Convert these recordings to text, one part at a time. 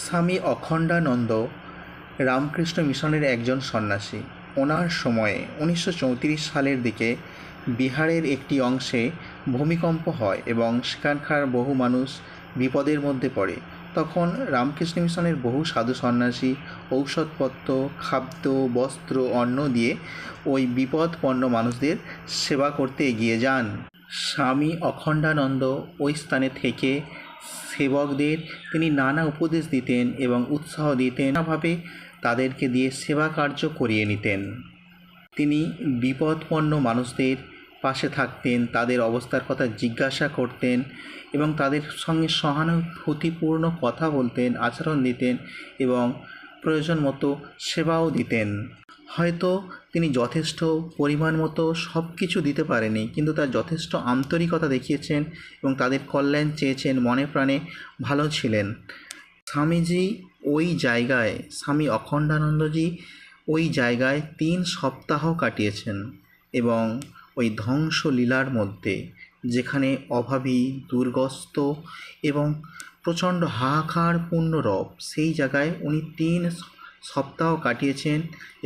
স্বামী অখণ্ডানন্দ রামকৃষ্ণ মিশনের একজন সন্ন্যাসী। ওনার সময়ে 1934 সালের দিকে বিহারের একটি অংশে ভূমিকম্প হয় এবং সেখানকার বহু মানুষ বিপদের মধ্যে পড়ে। তখন রামকৃষ্ণ মিশনের বহু সাধু সন্ন্যাসী ঔষধপত্র, খাদ্য, বস্ত্র, অন্ন দিয়ে ওই বিপদপন্ন মানুষদের সেবা করতে এগিয়ে যান। স্বামী অখণ্ডানন্দ ওই স্থানে থেকে সেবকদের তিনি নানা উপদেশ দিতেন এবং উৎসাহ দিতেন, নানাভাবে তাদেরকে দিয়ে সেবা কার্য করিয়ে নিতেন। তিনি বিপদপন্ন মানুষদের পাশে থাকতেন, তাদের অবস্থার কথা জিজ্ঞাসা করতেন এবং তাদের সঙ্গে সহানুভূতিপূর্ণ কথা বলতেন, আচরণ দিতেন এবং প্রয়োজন মতো সেবাও দিতেন। হয়তো তিনি যথেষ্ট পরিমাণ মতো সব কিছু দিতে পারেনি, কিন্তু তার যথেষ্ট আন্তরিকতা দেখিয়েছেন এবং তাদের কল্যাণ চেয়েছেন, মনে প্রাণে ভালো ছিলেন। স্বামীজি ওই জায়গায়, স্বামী অখণ্ডানন্দজি ওই জায়গায় 3 সপ্তাহ কাটিয়েছেন এবং ওই ধ্বংসলীলার মধ্যে, যেখানে অভাবী, দুর্গত এবং প্রচণ্ড হাহাকারপূর্ণ রব, সেই জায়গায় উনি 3 সপ্তাহ কাটিয়েছেন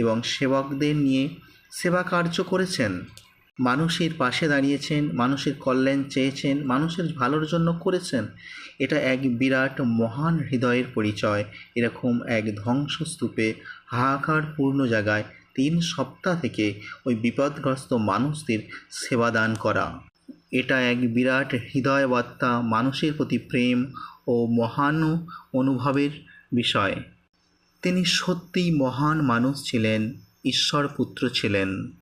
এবং সেবকদের নিয়ে সেবা কার্য করেছেন, মানুষের পাশে দাঁড়িয়েছেন, মানুষের কল্যাণ চেয়েছেন, মানুষের ভালোর জন্য করেছেন। এটা এক বিরাট মহান হৃদয়ের পরিচয়। এরকম এক ধ্বংসস্তূপে, হাহাকারপূর্ণ জায়গায় 3 সপ্তাহ থেকে ওই বিপদগ্রস্ত মানুষদের সেবা দান করা, এটা এক বিরাট হৃদয়বার্তা, মানুষের প্রতি প্রেম ও মহান অনুভবের বিষয়। তিনি সত্যিই মহান মানুষ ছিলেন, ঈশ্বর পুত্র ছিলেন।